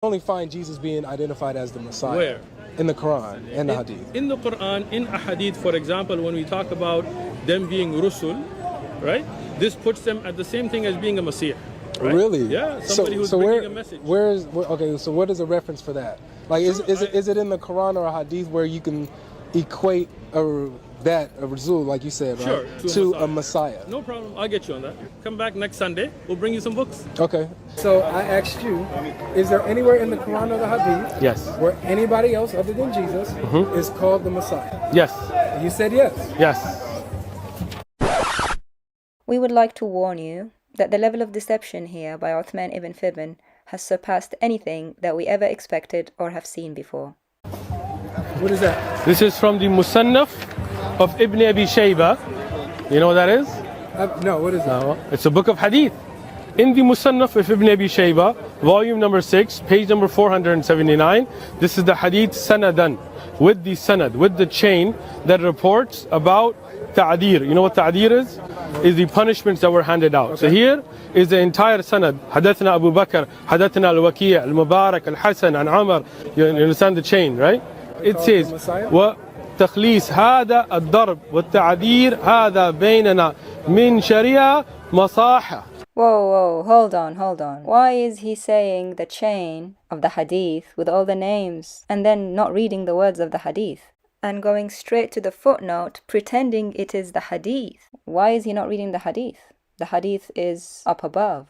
only find Jesus being identified as the Messiah. Where? In the Quran and the Hadith. In the Quran, in a Hadith, for example, when we talk about them being Rusul, right? This puts them at the same thing as being a Messiah. Right? Really? Yeah, somebody who's bringing a message. Okay, so what is a reference for that? Like, is it in the Quran or a Hadith where you can equate a Rasul, like you said, Sure, right, to a Messiah? No problem. I'll get you on that. Come back next Sunday. We'll bring you some books. Okay. So I asked you, is there anywhere in the Quran or the Hadith Yes. where anybody else other than Jesus is called the Messiah? Yes. You said yes. Yes. We would like to warn you that the level of deception here by Uthman ibn Fibn has surpassed anything that we ever expected or have seen before. What is that? This is from the Musannaf of Ibn Abi Shayba. You know what that is? No, what is that? No. It's a book of Hadith. In the Musannaf of Ibn Abi Shayba, volume number 6, page number 479, this is the Hadith Sanadan, with the Sanad, with the chain that reports about Ta'adir. You know what Ta'adir is? Is the punishments that were handed out. Okay. So here is the entire Sanad. Hadathna Abu Bakr, Hadathna Al-Waki', Al-Mubarak, Al-Hasan, and Umar. You understand the chain, right? It says, وتخليص هذا الضرب والتعذير هذا بيننا من شريعة مصاحة. Whoa, hold on. Why is he saying the chain of the Hadith with all the names and then not reading the words of the Hadith and going straight to the footnote pretending it is the Hadith? Why is he not reading the Hadith? The Hadith is up above.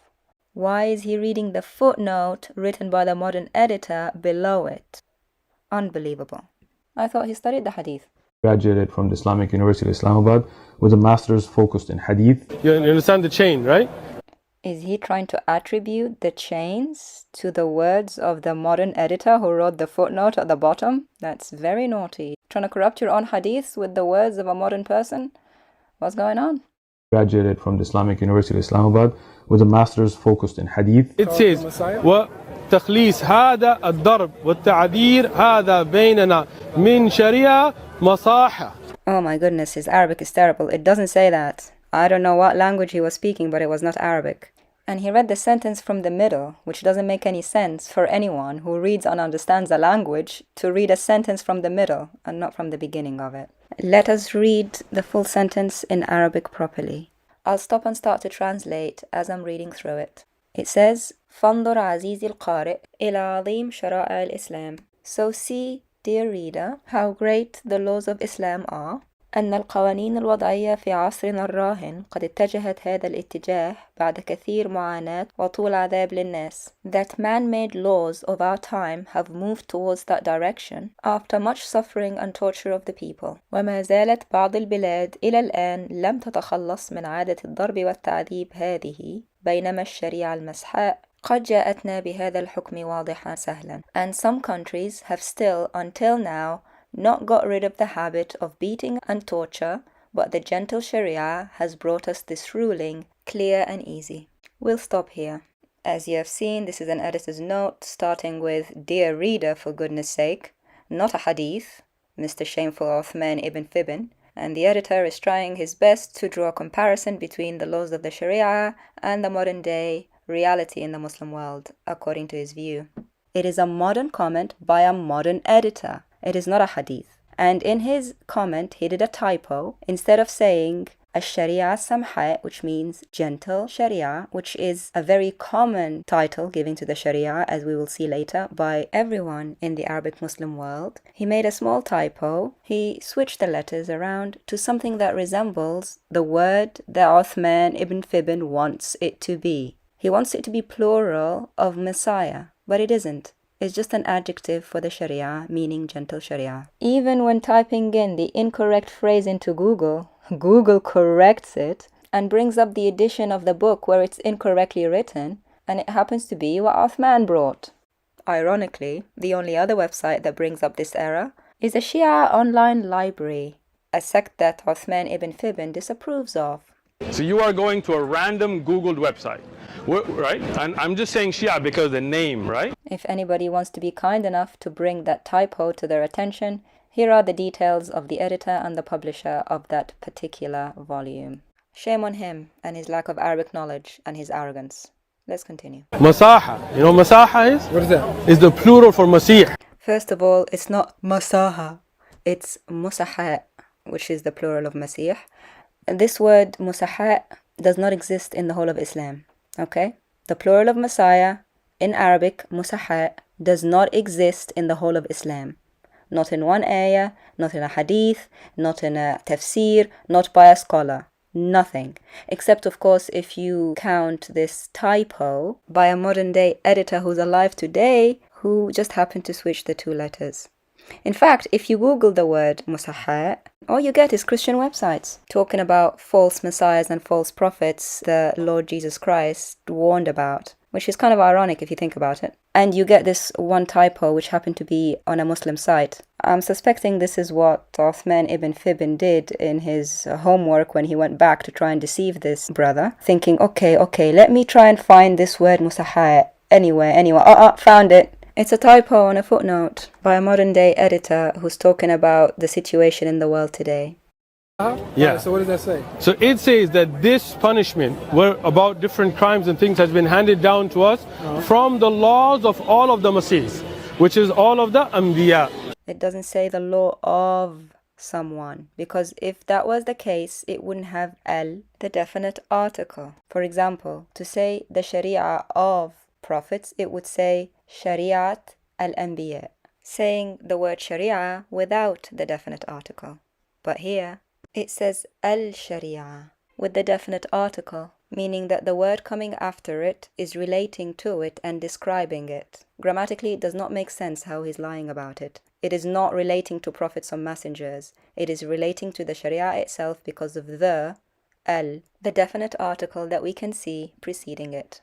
Why is he reading the footnote written by the modern editor below it? Unbelievable. I thought he studied the Hadith. Graduated from the Islamic University of Islamabad with a master's focused in Hadith. You understand the chain, right? Is he trying to attribute the chains to the words of the modern editor who wrote the footnote at the bottom? That's very naughty. Trying to corrupt your own Hadith with the words of a modern person? What's going on? Graduated from the Islamic University of Islamabad with a master's focused in Hadith. It says, وتخليص هذا الضرب والتعذير هذا بيننا من شريعة مصاحة. Oh my goodness, his Arabic is terrible. It doesn't say that. I don't know what language he was speaking, but it was not Arabic. And he read the sentence from the middle, which doesn't make any sense for anyone who reads and understands a language to read a sentence from the middle and not from the beginning of it. Let us read the full sentence in Arabic properly. I'll stop and start to translate as I'm reading through it. It says, فانظر عزيزي القارئ إلى عظيم شرائع الإسلام. So see, dear reader, how great the laws of Islam are. أن القوانين الوضعية في عصرنا الراهن قد اتجهت هذا الاتجاه بعد كثير معاناة وطول عذاب للناس. That man-made laws of our time have moved towards that direction after much suffering and torture of the people. وما زالت بعض البلاد إلى الآن لم تتخلص من عادة الضرب والتعذيب هذه بينما الشريعة المسحاء قد جاءتنا بهذا الحكم واضحا سهلا. And some countries have still, until now, not got rid of the habit of beating and torture, but the gentle Sharia has brought us this ruling, clear and easy. We'll stop here. As you have seen, this is an editor's note starting with, Dear reader, for goodness sake, not a hadith, Mr. Shameful Uthman ibn Fibn, and the editor is trying his best to draw a comparison between the laws of the Sharia and the modern day reality in the Muslim world, according to his view. It is a modern comment by a modern editor. It is not a hadith. And in his comment, he did a typo. Instead of saying Ash-Sharia Samha, which means gentle Sharia, which is a very common title given to the Sharia, as we will see later, by everyone in the Arabic Muslim world, he made a small typo. He switched the letters around to something that resembles the word that Uthman ibn Fibn wants it to be. He wants it to be plural of Messiah, but it isn't. It's just an adjective for the Sharia, meaning gentle Sharia. Even when typing in the incorrect phrase into Google, Google corrects it and brings up the edition of the book where it's incorrectly written, and it happens to be what Uthman brought. Ironically, the only other website that brings up this error is the Shia Online Library, a sect that Uthman ibn Fibn disapproves of. So you are going to a random Googled website, right? And I'm just saying Shia because of the name, right? If anybody wants to be kind enough to bring that typo to their attention, here are the details of the editor and the publisher of that particular volume. Shame on him and his lack of Arabic knowledge and his arrogance. Let's continue. Masaha. You know what masaha is? What is that? Is the plural for masih. First of all, it's not masaha, it's musaha, which is the plural of masih. This word musaha does not exist in the whole of Islam. Okay? The plural of Messiah in Arabic, musaha, does not exist in the whole of Islam. Not in one ayah, not in a hadith, not in a tafsir, not by a scholar. Nothing. Except, of course, if you count this typo by a modern day editor who's alive today who just happened to switch the two letters. In fact, if you Google the word musahha, all you get is Christian websites talking about false messiahs and false prophets the Lord Jesus Christ warned about, which is kind of ironic if you think about it. And you get this one typo which happened to be on a Muslim site. I'm suspecting this is what Uthman ibn Fibn did in his homework when he went back to try and deceive this brother, thinking, okay, let me try and find this word musahha anywhere. Found it. It's a typo on a footnote by a modern day editor who's talking about the situation in the world today. Yeah. So what does that say? So it says that this punishment, where about different crimes and things, has been handed down to us from the laws of all of the Masiihs, which is all of the Anbiya. It doesn't say the law of someone, because if that was the case, it wouldn't have the definite article. For example, to say the Sharia of prophets, it would say Shariat al-Anbiya, saying the word Sharia without the definite article. But here, it says al-Sharia with the definite article, meaning that the word coming after it is relating to it and describing it. Grammatically, it does not make sense how he's lying about it. It is not relating to prophets or messengers. It is relating to the Sharia itself because of the definite article that we can see preceding it.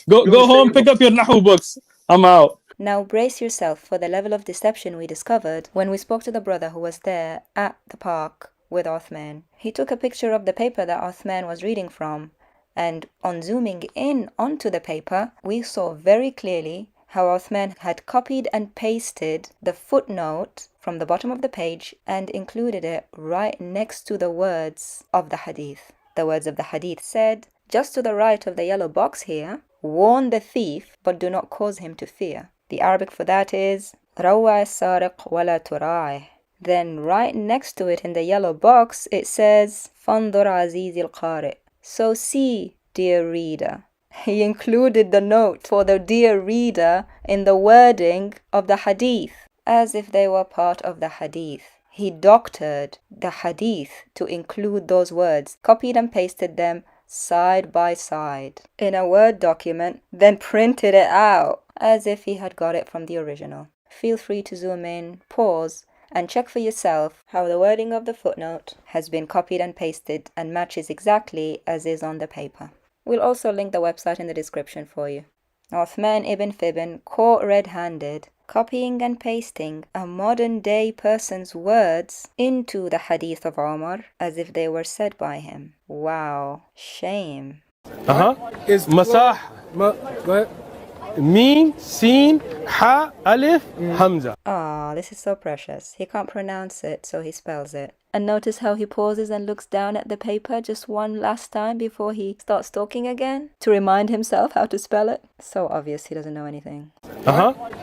Go home, pick up your Nahu books. I'm out. Now brace yourself for the level of deception we discovered when we spoke to the brother who was there at the park with Uthman. He took a picture of the paper that Uthman was reading from, and on zooming in onto the paper, we saw very clearly how Uthman had copied and pasted the footnote from the bottom of the page and included it right next to the words of the hadith. The words of the hadith said, just to the right of the yellow box here, warn the thief, but do not cause him to fear. The Arabic for that is روّع السارق ولا تراعه. Then right next to it in the yellow box, it says فانظر عزيزي القارئ. So see, dear reader. He included the note for the dear reader in the wording of the hadith, as if they were part of the hadith. He doctored the hadith to include those words, copied and pasted them side by side in a Word document, then printed it out as if he had got it from the original. Feel free to zoom in, pause, and check for yourself how the wording of the footnote has been copied and pasted and matches exactly as is on the paper. We'll also link the website in the description for you. Uthman ibn Fibn caught red-handed, copying and pasting a modern-day person's words into the hadith of Umar as if they were said by him. Wow, shame. Is Masah. Go ahead. Meen, Seen, Ha, Alif, Hamza. Ah, this is so precious. He can't pronounce it, so he spells it. And notice how he pauses and looks down at the paper just one last time before he starts talking again to remind himself how to spell it. So obvious he doesn't know anything.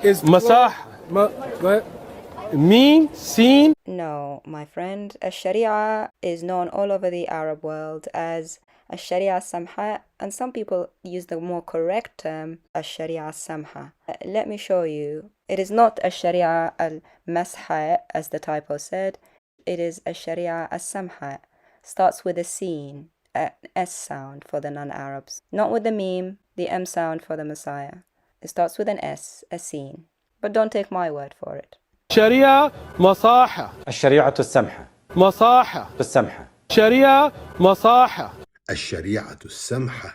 Is Masah. Go ahead. Meen, Seen. No, my friend. Sharia is known all over the Arab world as Sharia Samha, and some people use the more correct term Sharia Samha. Let me show you. It is not Sharia al-Masha as the typo said. It is Sharia as-Samha. Starts with a Seen, an S sound for the non-Arabs. Not with the Meme, the M sound for the Messiah. It starts with an S, a Seen. But don't take my word for it. Sharia Masaha. الشريعة السمحة Masaha. السمحة Sharia Masaha. الشريعة السمحة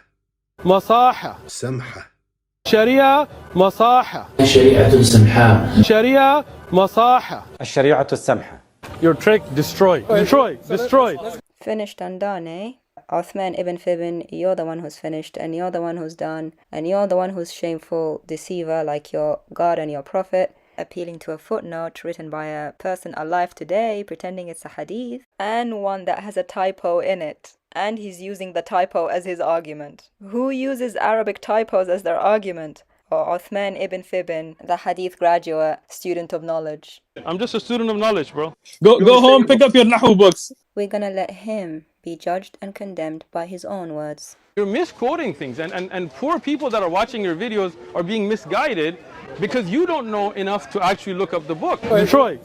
Masaha. سمحة Sharia Masaha. شريعة سمحاء. Sharia Masaha. الشريعة السمحة. Your trick destroyed. Destroyed. Finished and done, eh? Uthman ibn Fibn, you're the one who's finished, and you're the one who's done, and you're the one who's shameful deceiver like your God and your Prophet, appealing to a footnote written by a person alive today, pretending it's a hadith, and one that has a typo in it. And he's using the typo as his argument. Who uses Arabic typos as their argument? Oh, Uthman ibn Fibin, the Hadith graduate, student of knowledge. I'm just a student of knowledge, bro. Go home, pick up your Nahu books. We're gonna let him be judged and condemned by his own words. You're misquoting things, and poor people that are watching your videos are being misguided because you don't know enough to actually look up the book. Destroy.